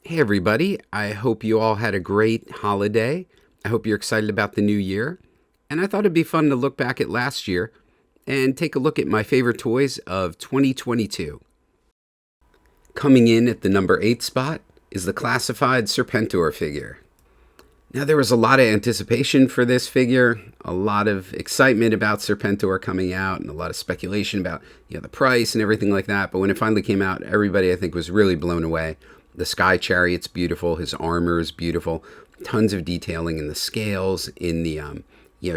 Hey everybody, I hope you all had a great holiday. I hope you're excited about the new year. And I thought it'd be fun to look back at last year and take a look at my favorite toys of 2022. Coming in at the number 8 spot is the classified Serpentor figure. Now there was a lot of anticipation for this figure, a lot of excitement about Serpentor coming out, and a lot of speculation about the price and everything like that. But when it finally came out, everybody I think was really blown away. The Sky Chariot's beautiful. His armor is beautiful. Tons of detailing in the scales, in the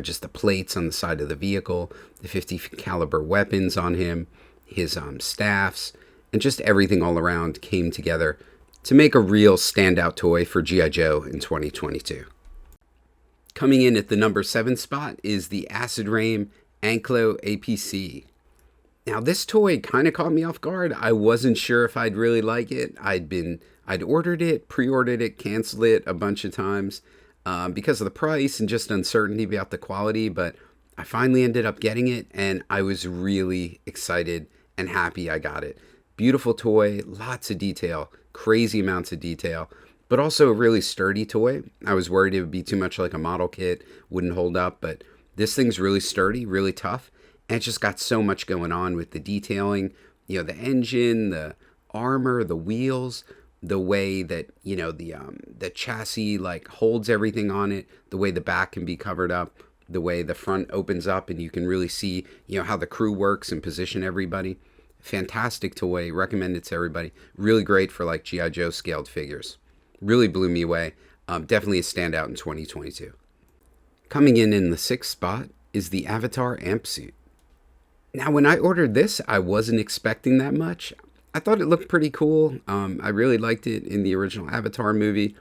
just the plates on the side of the vehicle, the 50 caliber weapons on him, his staffs, and just everything all around came together to make a real standout toy for G.I. Joe in 2022. Coming in at the number 7 spot is the Acid Rain Ankylo APC. Now this toy kind of caught me off guard. I wasn't sure if I'd really like it. I'd ordered it, pre-ordered it, canceled it a bunch of times because of the price and just uncertainty about the quality, but I finally ended up getting it and I was really excited and happy I got it. Beautiful toy, lots of detail, crazy amounts of detail, but also a really sturdy toy. I was worried it would be too much like a model kit, wouldn't hold up, but this thing's really sturdy, really tough, and it just got so much going on with the detailing, the engine, the armor, the wheels, the way that, the chassis like holds everything on it, the way the back can be covered up, the way the front opens up and you can really see, how the crew works and position everybody. Fantastic toy. Recommend it to everybody. Really great for like G.I. Joe scaled figures. Really blew me away. Definitely a standout in 2022. Coming in the 6th spot is the Avatar Amp Suit. Now, when I ordered this, I wasn't expecting that much. I thought it looked pretty cool. I really liked it in the original Avatar movie.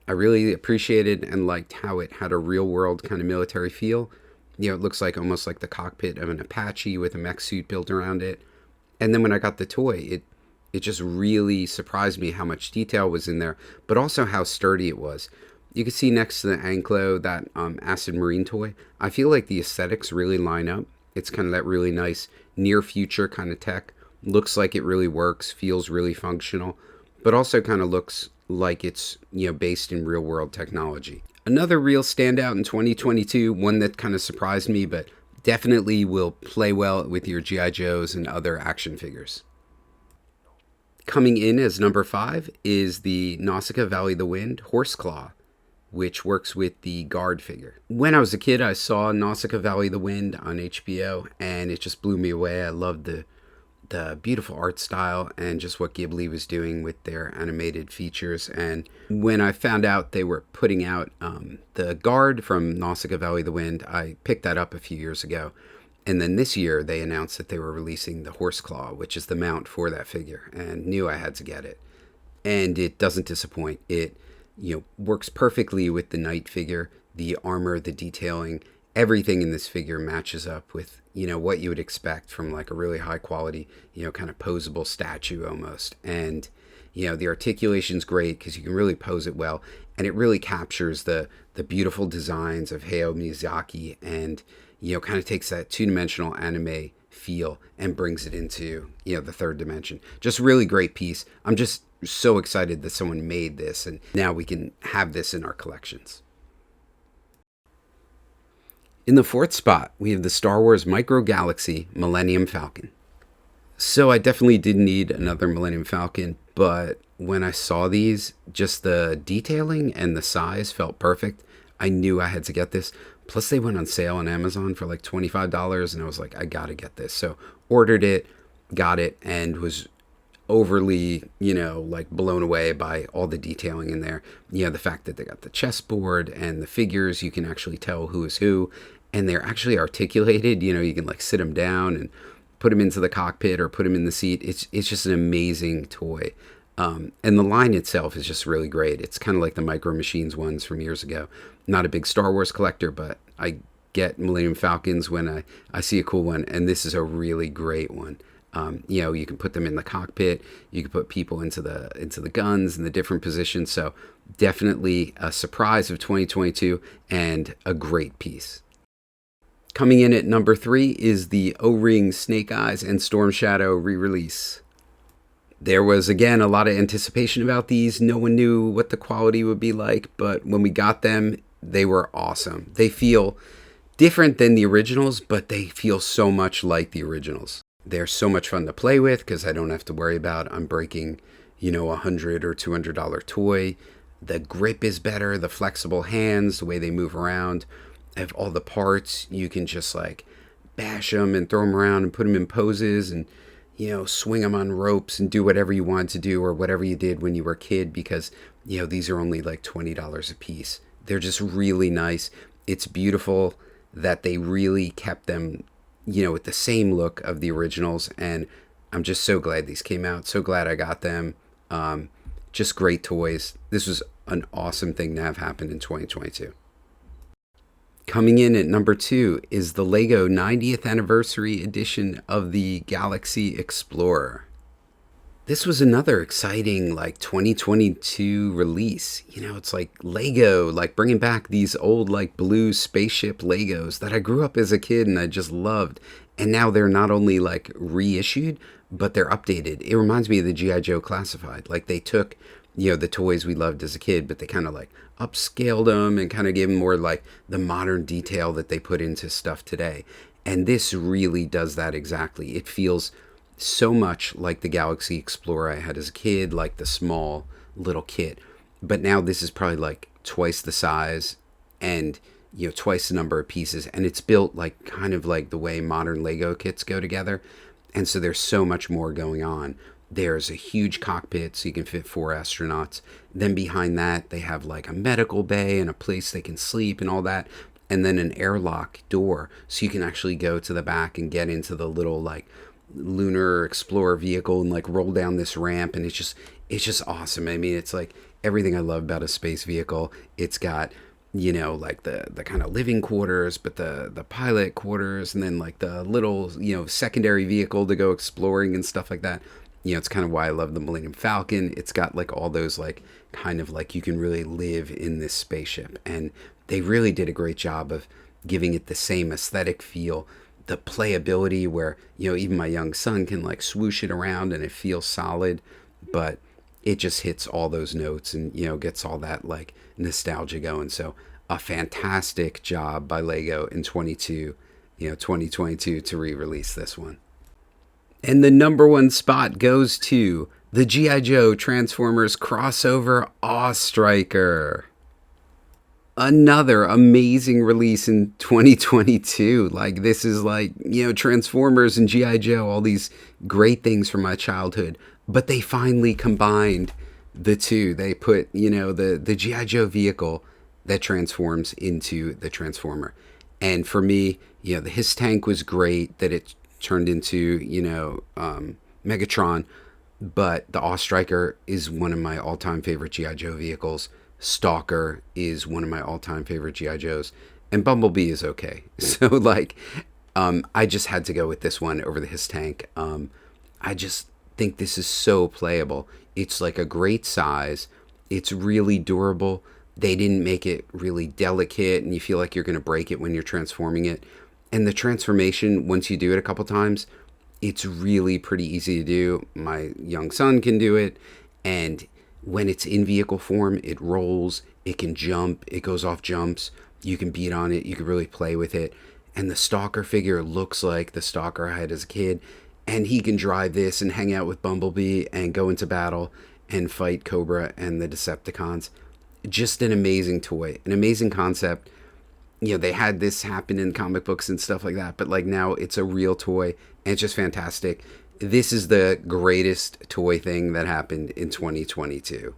I really appreciated and liked how it had a real world kind of military feel. It looks like almost like the cockpit of an Apache with a mech suit built around it. And then when I got the toy, it just really surprised me how much detail was in there, but also how sturdy it was. You can see next to the Ankylo, that Acid Marine toy, I feel like the aesthetics really line up. It's kind of that really nice near future kind of tech. Looks like it really works, feels really functional, but also kind of looks like it's based in real world technology. Another real standout in 2022, one that kind of surprised me, but definitely will play well with your G.I. Joes and other action figures. Coming in as number 5 is the NAUSICAA Valley of the Wind HORSECLAW, which works with the Guard figure. When I was a kid, I saw NAUSICAA Valley of the Wind on HBO, and it just blew me away. I loved the beautiful art style and just what Ghibli was doing with their animated features. And when I found out they were putting out the Guard from NAUSICAA Valley of the Wind, I picked that up a few years ago. And then this year they announced that they were releasing the HORSECLAW, which is the mount for that figure, and knew I had to get it. And it doesn't disappoint. It works perfectly with the Knight figure, the armor, the detailing. Everything in this figure matches up with, what you would expect from like a really high quality, kind of posable statue almost. And, the articulation's great because you can really pose it well. And it really captures the beautiful designs of Hayao Miyazaki and, kind of takes that two-dimensional anime feel and brings it into, the third dimension. Just really great piece. I'm just so excited that someone made this and now we can have this in our collections. In the 4th spot, we have the Star Wars Micro Galaxy Millennium Falcon. So I definitely did need another Millennium Falcon, but when I saw these, just the detailing and the size felt perfect. I knew I had to get this. Plus they went on sale on Amazon for like $25 and I was like, I gotta get this. So ordered it, got it, and was overly, like blown away by all the detailing in there. The fact that they got the chessboard and the figures, you can actually tell who is who, and they're actually articulated. You can like sit them down and put them into the cockpit or put them in the seat. It's just an amazing toy. And the line itself is just really great. It's kind of like the Micro Machines ones from years ago. Not a big Star Wars collector, but I get Millennium Falcons when I see a cool one, and this is a really great one. You can put them in the cockpit. You can put people into the guns and the different positions. So definitely a surprise of 2022 and a great piece. Coming in at number 3 is the O-Ring Snake Eyes and Storm Shadow re-release. There was, again, a lot of anticipation about these. No one knew what the quality would be like, but when we got them, they were awesome. They feel different than the originals, but they feel so much like the originals. They're so much fun to play with because I don't have to worry about I'm breaking, $100 or $200 toy. The grip is better, the flexible hands, the way they move around. I have all the parts. You can just like bash them and throw them around and put them in poses and, swing them on ropes and do whatever you want to do or whatever you did when you were a kid because, these are only like $20 a piece. They're just really nice. It's beautiful that they really kept them, with the same look of the originals. And I'm just so glad these came out. So glad I got them. Just great toys. This was an awesome thing to have happen in 2022. Coming in at number 2 is the LEGO 90th Anniversary Edition of the Galaxy Explorer. This was another exciting 2022 release. It's like LEGO, bringing back these old blue spaceship LEGOs that I grew up as a kid and I just loved. And now they're not only reissued, but they're updated. It reminds me of the G.I. Joe Classified. They took, the toys we loved as a kid, but they kind of upscaled them and kind of gave them more the modern detail that they put into stuff today. And this really does that exactly. It feels so much like the Galaxy Explorer I had as a kid, like the small little kit. But now this is probably twice the size and, twice the number of pieces. And it's built kind of like the way modern Lego kits go together. And so there's so much more going on. There's a huge cockpit so you can fit 4 astronauts. Then behind that, they have a medical bay and a place they can sleep and all that. And then an airlock door so you can actually go to the back and get into the little lunar explorer vehicle and roll down this ramp. And it's just awesome. I mean, it's everything I love about a space vehicle. It's got the kind of living quarters, but the pilot quarters, and then the little secondary vehicle to go exploring and stuff like that. It's kind of why I love the Millennium Falcon. It's got all those kind of you can really live in this spaceship. And they really did a great job of giving it the same aesthetic feel, the playability where, even my young son can swoosh it around and it feels solid, but it just hits all those notes and, gets all that nostalgia going. So a fantastic job by LEGO in 2022 to re-release this one. And the number 1 spot goes to the G.I. Joe Transformers crossover Awe Striker. Another amazing release in 2022. This is Transformers and G.I. Joe, all these great things from my childhood. But they finally combined the two. They put, the G.I. Joe vehicle that transforms into the Transformer. And for me, the His Tank was great that it turned into, Megatron. But the Awe Striker is one of my all-time favorite G.I. Joe vehicles. Stalker is one of my all-time favorite G.I. Joes. And Bumblebee is okay. So, I just had to go with this one over the His Tank. I just think this is so playable. It's a great size. It's really durable. They didn't make it really delicate, and you feel like you're going to break it when you're transforming it. And the transformation, once you do it a couple times, it's really pretty easy to do. My young son can do it. And when it's in vehicle form, it rolls, it can jump, it goes off jumps. You can beat on it. You can really play with it. And the Stalker figure looks like the Stalker I had as a kid. And he can drive this and hang out with Bumblebee and go into battle and fight Cobra and the Decepticons. Just an amazing toy, an amazing concept. They had this happen in comic books and stuff like that, but now it's a real toy and it's just fantastic. This is the greatest toy thing that happened in 2022.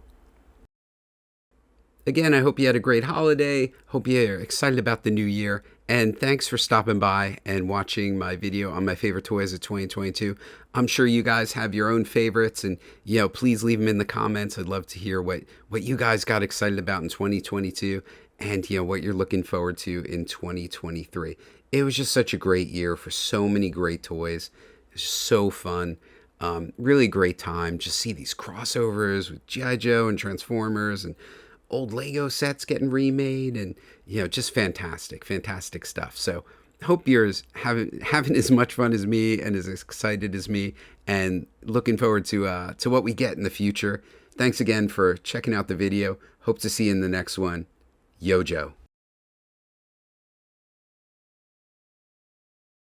Again, I hope you had a great holiday. Hope you're excited about the new year. And thanks for stopping by and watching my video on my favorite toys of 2022. I'm sure you guys have your own favorites, and please leave them in the comments. I'd love to hear what you guys got excited about in 2022 and what you're looking forward to in 2023. It was just such a great year for so many great toys. It's just so fun. Really great time. Just see these crossovers with G.I. Joe and Transformers and old Lego sets getting remade, and just fantastic stuff. So Hope you're having as much fun as me and as excited as me, and looking forward to what we get in the future. Thanks again for checking out the video. Hope to see you in the next one. Yo, Joe.